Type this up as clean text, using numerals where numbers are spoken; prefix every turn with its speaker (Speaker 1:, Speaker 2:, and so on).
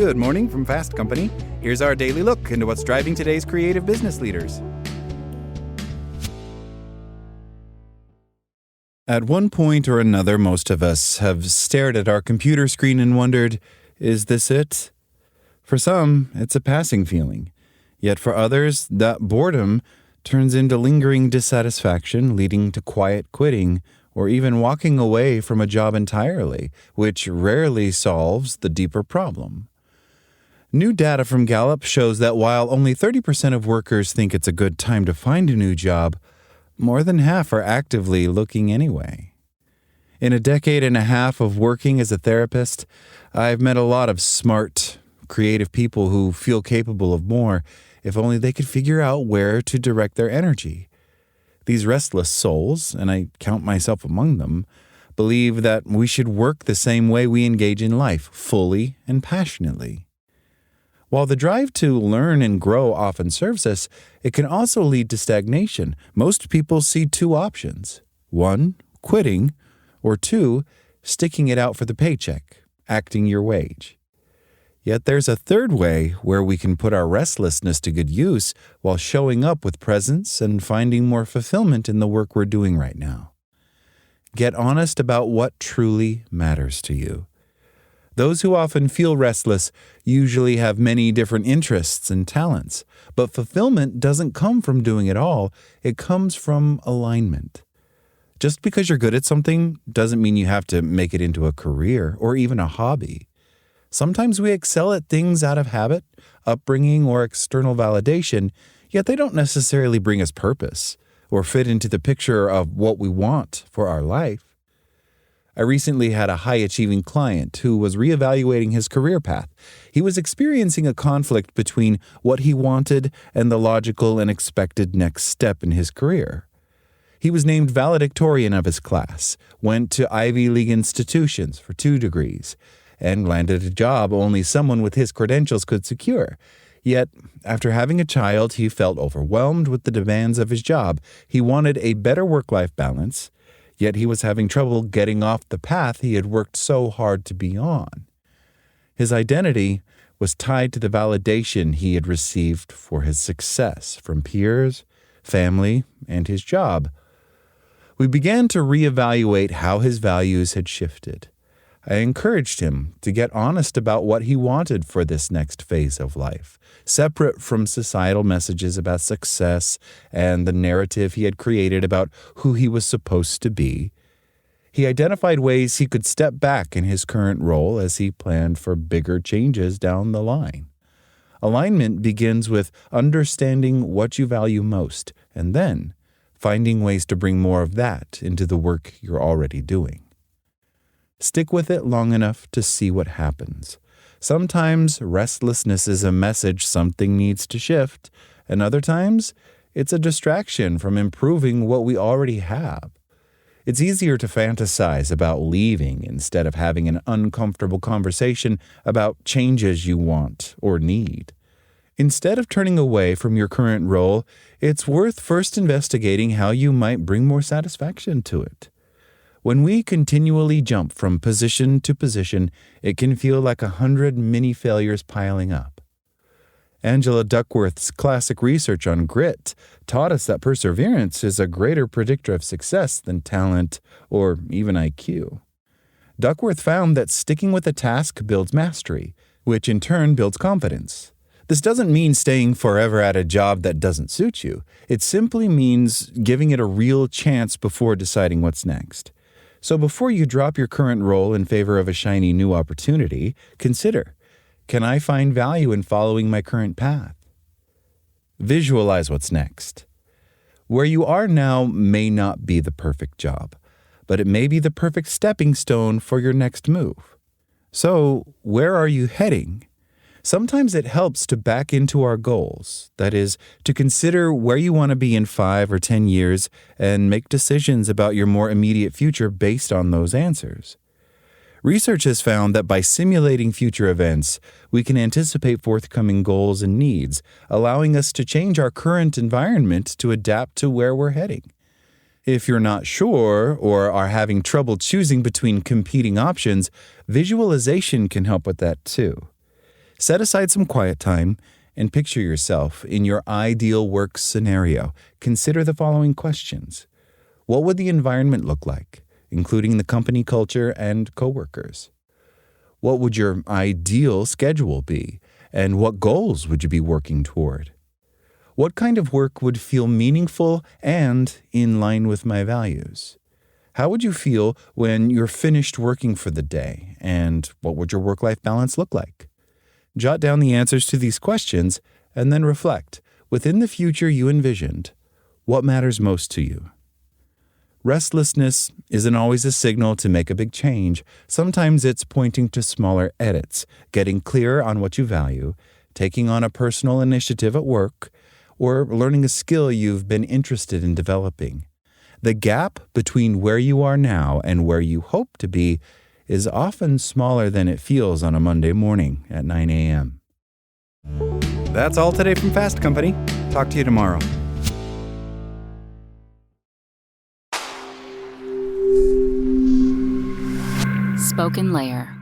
Speaker 1: Good morning from Fast Company. Here's our daily look into what's driving today's creative business leaders. At one point or another, most of us have stared at our computer screen and wondered, is this it? For some, it's a passing feeling. Yet for others, that boredom turns into lingering dissatisfaction, leading to quiet quitting, or even walking away from a job entirely, which rarely solves the deeper problem. New data from Gallup shows that while only 30% of workers think it's a good time to find a new job, more than half are actively looking anyway. In a decade and a half of working as a therapist, I've met a lot of smart, creative people who feel capable of more if only they could figure out where to direct their energy. These restless souls, and I count myself among them, believe that we should work the same way we engage in life, fully and passionately. While the drive to learn and grow often serves us, it can also lead to stagnation. Most people see two options. 1, quitting, or 2, sticking it out for the paycheck, acting your wage. Yet there's a third way where we can put our restlessness to good use while showing up with presence and finding more fulfillment in the work we're doing right now. Get honest about what truly matters to you. Those who often feel restless usually have many different interests and talents, but fulfillment doesn't come from doing it all, it comes from alignment. Just because you're good at something doesn't mean you have to make it into a career or even a hobby. Sometimes we excel at things out of habit, upbringing, or external validation, yet they don't necessarily bring us purpose or fit into the picture of what we want for our life. I recently had a high-achieving client who was reevaluating his career path. He was experiencing a conflict between what he wanted and the logical and expected next step in his career. He was named valedictorian of his class, went to Ivy League institutions for 2 degrees, and landed a job only someone with his credentials could secure. Yet, after having a child, he felt overwhelmed with the demands of his job. He wanted a better work-life balance, yet he was having trouble getting off the path he had worked so hard to be on. His identity was tied to the validation he had received for his success from peers, family, and his job. We began to reevaluate how his values had shifted. I encouraged him to get honest about what he wanted for this next phase of life, separate from societal messages about success and the narrative he had created about who he was supposed to be. He identified ways he could step back in his current role as he planned for bigger changes down the line. Alignment begins with understanding what you value most, and then finding ways to bring more of that into the work you're already doing. Stick with it long enough to see what happens. Sometimes restlessness is a message something needs to shift, and other times it's a distraction from improving what we already have. It's easier to fantasize about leaving instead of having an uncomfortable conversation about changes you want or need. Instead of turning away from your current role, it's worth first investigating how you might bring more satisfaction to it. When we continually jump from position to position, it can feel like 100 mini failures piling up. Angela Duckworth's classic research on grit taught us that perseverance is a greater predictor of success than talent or even IQ. Duckworth found that sticking with a task builds mastery, which in turn builds confidence. This doesn't mean staying forever at a job that doesn't suit you. It simply means giving it a real chance before deciding what's next. So before you drop your current role in favor of a shiny new opportunity, consider, can I find value in following my current path? Visualize what's next. Where you are now may not be the perfect job, but it may be the perfect stepping stone for your next move. So, where are you heading? Sometimes it helps to back into our goals, that is, to consider where you want to be in 5 or 10 years and make decisions about your more immediate future based on those answers. Research has found that by simulating future events, we can anticipate forthcoming goals and needs, allowing us to change our current environment to adapt to where we're heading. If you're not sure or are having trouble choosing between competing options, visualization can help with that too. Set aside some quiet time and picture yourself in your ideal work scenario. Consider the following questions. What would the environment look like, including the company culture and coworkers? What would your ideal schedule be, and what goals would you be working toward? What kind of work would feel meaningful and in line with my values? How would you feel when you're finished working for the day, and what would your work-life balance look like? Jot down the answers to these questions and then reflect, within the future you envisioned, what matters most to you? Restlessness isn't always a signal to make a big change. Sometimes it's pointing to smaller edits, getting clearer on what you value, taking on a personal initiative at work, or learning a skill you've been interested in developing. The gap between where you are now and where you hope to be is often smaller than it feels on a Monday morning at 9 a.m. That's all today from Fast Company. Talk to you tomorrow.
Speaker 2: SpokenLayer.